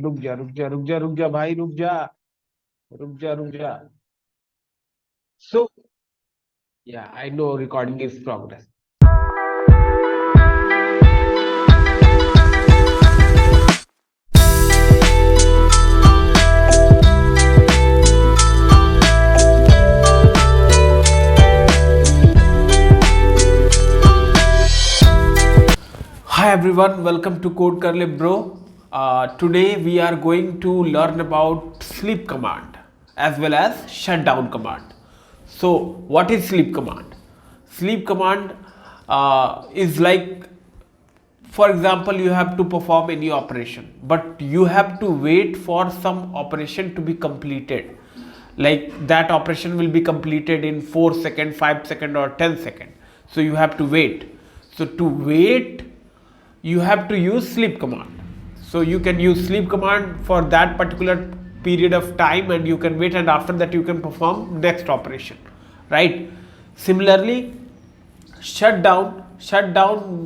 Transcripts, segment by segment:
रुक जा रुक जा रुक जा रुक जा भाई, रुक जा रुक जा रुक जा. So yeah, I know recording is progress. Hi everyone, welcome to Code Karle Bro. Today we are going to learn about sleep command as well as shutdown command. So what is sleep command? Sleep command is like, for example, you have to perform any operation, but you have to wait for some operation to be completed. Like that operation will be completed in 4 seconds, 5 seconds or 10 seconds. So you have to wait. So to wait, you have to use sleep command. So you can use sleep command for that particular period of time and you can wait, and after that you can perform next operation, right? Similarly, shutdown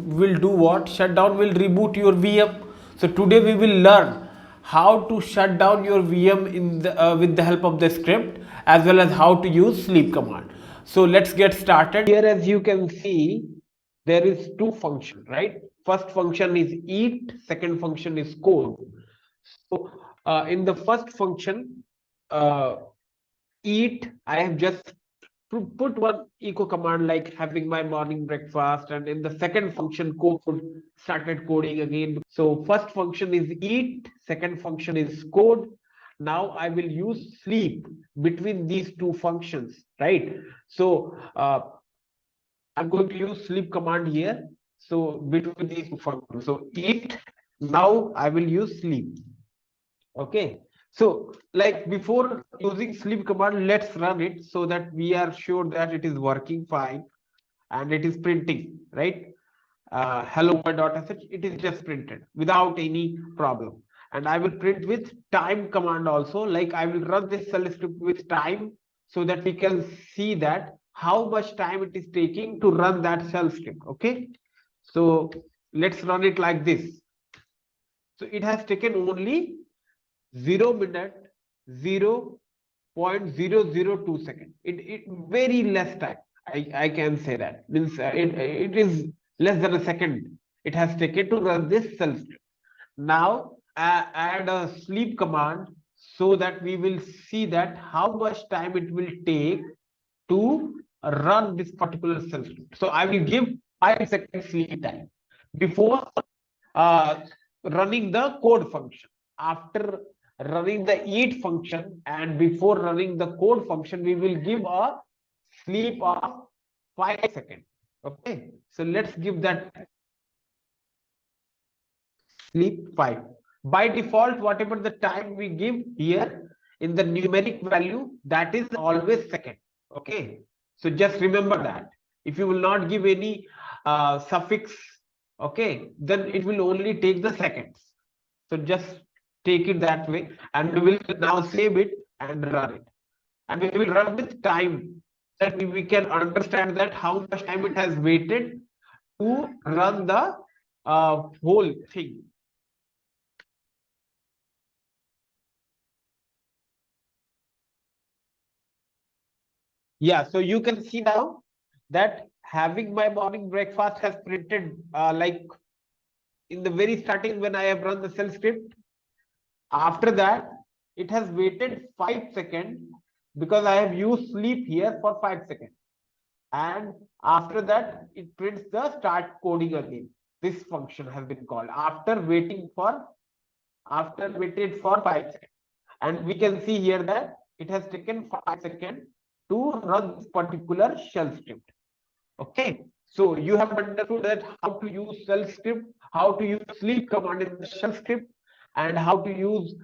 will do what? Shutdown will reboot your VM. So today we will learn how to shut down your VM with the help of the script, as well as how to use sleep command. So let's get started. Here, as you can see, there is two functions, right? First function is eat, second function is code. So in the first function, uh, eat, I have just put one echo command like having my morning breakfast, and in the second function code started coding again. So first function is eat, second function is code. Now I will use sleep between these two functions, right? So I'm going to use sleep command here. So between these two functions, so eat, now I will use sleep. Okay, so like before using sleep command, let's run it so that we are sure that it is working fine and it is printing, right? Hello world.sh, it is just printed without any problem. And I will print with time command also, like I will run this shell script with time so that we can see that how much time it is taking to run that shell script. Okay, so let's run it like this. So it has taken only 0 minute 0.002 second. It very less time. I can say that means it is less than a second it has taken to run this shell script. Now add a sleep command so that we will see that how much time it will take to run this particular shell script. So I will give 5 seconds sleep time before uh, running the code function. After running the eat function and before running the code function, we will give a sleep of 5 seconds. Okay, so let's give that sleep 5. By default, whatever the time we give here in the numeric value, that is always second. Okay, so just remember that. If you will not give any suffix, okay, then it will only take the seconds. So just take it that way, and we will now save it and run it. And we will run with time, that we can understand that how much time it has waited to run the whole thing. Yeah, so you can see now that having my morning breakfast has printed like in the very starting when I have run the shell script. After that, it has waited 5 seconds because I have used sleep here for 5 seconds. And after that, it prints the start coding again. This function has been called after waiting for, after waited for 5 seconds. And we can see here that it has taken 5 seconds to run this particular shell script. Okay, so you have understood that how to use shell script, how to use sleep command in the shell script, and how to use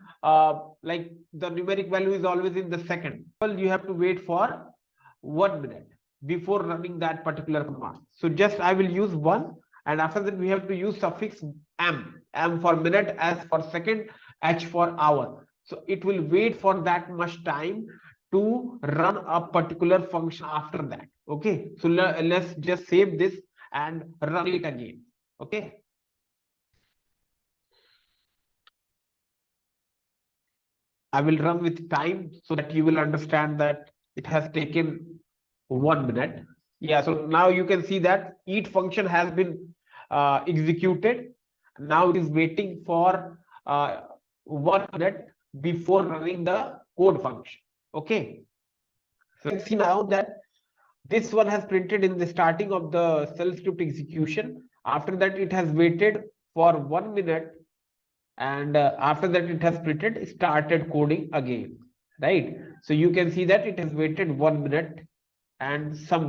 like the numeric value is always in the second. Well, you have to wait for 1 minute before running that particular command. So just I will use 1, and after that we have to use suffix m for minute, s for second, h for hour. So it will wait for that much time to run a particular function after that. Okay, so let's just save this and run it again. Okay, I will run with time so that you will understand that it has taken 1 minute. Yeah, so now you can see that each function has been executed. Now it is waiting for 1 minute before running the code function. Okay, so you can see now that this one has printed in the starting of the shell script execution. After that it has waited for 1 minute, and after that it has printed started coding again, right? So you can see that it has waited 1 minute and some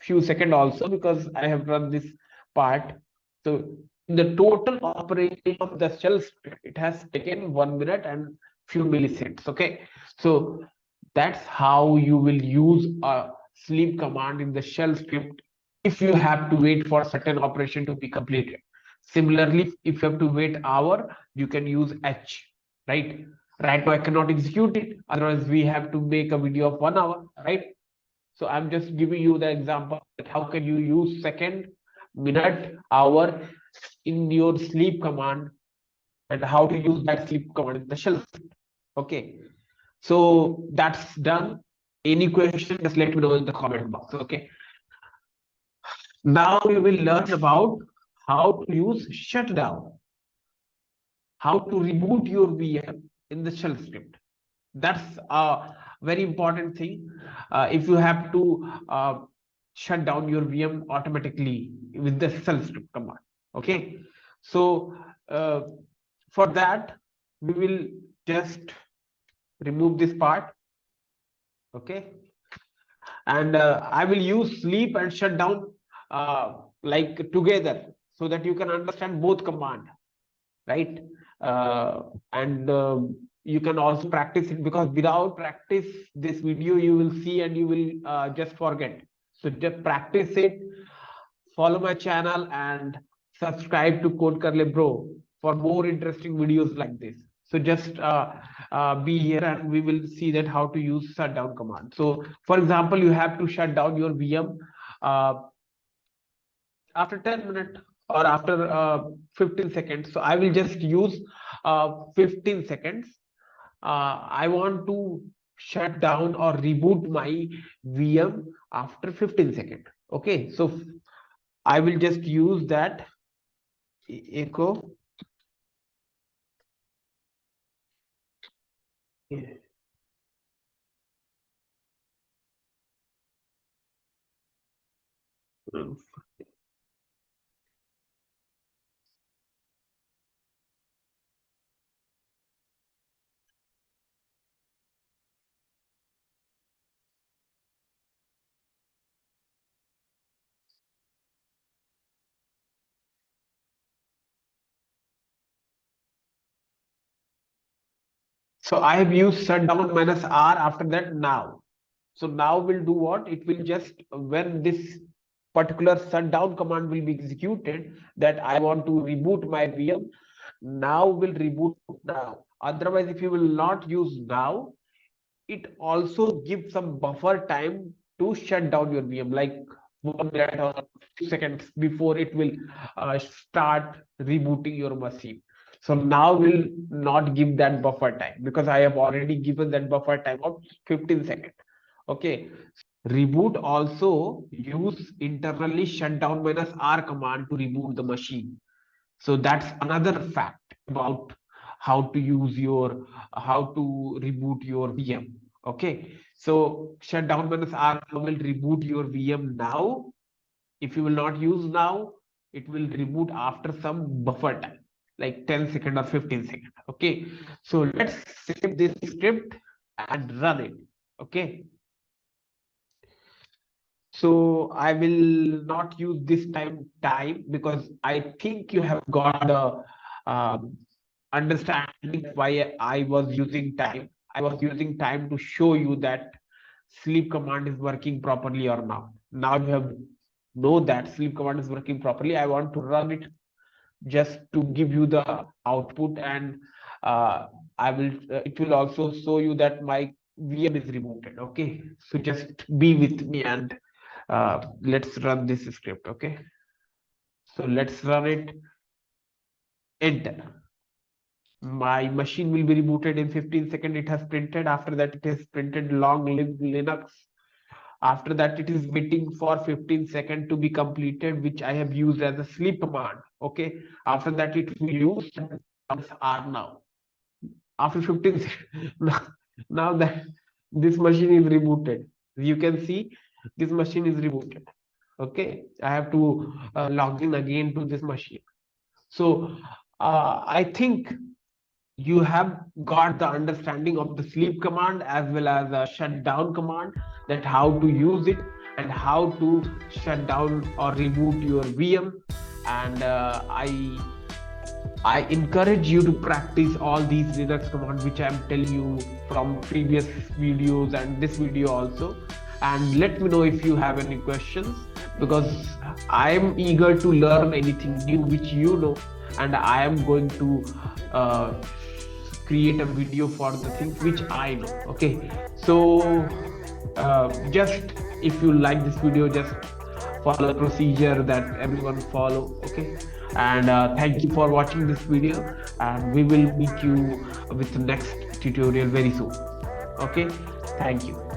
few seconds also, because I have run this part. So the total operation of the shell script, it has taken 1 minute and few milliseconds. Okay, so that's how you will use a sleep command in the shell script if you have to wait for certain operation to be completed. Similarly, if you have to wait hour, you can use H, right? Right now I cannot execute it, otherwise we have to make a video of 1 hour, right? So I'm just giving you the example that how can you use second, minute, hour in your sleep command, and how to use that sleep command in the shell script. Okay, so that's done. Any question, just let me know in the comment box. Okay, now we will learn about how to use shutdown, how to reboot your VM in the shell script. That's a very important thing. If you have to shut down your VM automatically with the shell script command. Okay, so for that we will just remove this part. Okay, and I will use sleep and shutdown like together, so that you can understand both command, right? And you can also practice it, because without practice this video you will see and you will just forget. So just practice it, follow my channel and subscribe to Code Karle Bro for more interesting videos like this. So just be here and we will see that how to use shutdown command. So for example, you have to shut down your VM uh, after 10 minutes or after 15 seconds. So I will just use 15 seconds. I want to shut down or reboot my VM after 15 seconds. Okay, so I will just use that echo. So I have used shutdown minus R after that now. So now will do what? It will just, when this particular shutdown command will be executed, that I want to reboot my VM, now will reboot now. Otherwise, if you will not use now, it also gives some buffer time to shut down your VM, like 1 minute or 2 seconds before it will start rebooting your machine. So now will not give that buffer time, because I have already given that buffer time of 15 seconds. Okay, reboot also use internally shutdown minus R command to reboot the machine. So that's another fact about how to use your, how to reboot your VM. Okay, so shutdown minus R will reboot your VM now. If you will not use now, it will reboot after some buffer time, like 10 seconds or 15 seconds. Okay, so let's save this script and run it. Okay, so I will not use this time because I think you have got the understanding why I was using time. I was using time to show you that sleep command is working properly or not. Now you have know that sleep command is working properly. I want to run it just to give you the output, and uh, I will it will also show you that my VM is rebooted. Okay, so just be with me and let's run this script. Okay, so let's run it. Enter. My machine will be rebooted in 15 seconds. It has printed. After that, it has printed long live Linux. After that, it is waiting for 15 seconds to be completed, which I have used as a sleep command. Okay. After that, it will use R now. After 15 seconds, now that this machine is rebooted, you can see this machine is rebooted. Okay. I have to log in again to this machine. So I think you have got the understanding of the sleep command as well as a shutdown command, that how to use it and how to shut down or reboot your VM. And I encourage you to practice all these Linux commands which I am telling you from previous videos and this video also. And let me know if you have any questions, because I am eager to learn anything new which you know, and I am going to create a video for the things which I know. Okay, so just if you like this video, just follow the procedure that everyone follow. Okay, and thank you for watching this video, and we will meet you with the next tutorial very soon. Okay, thank you.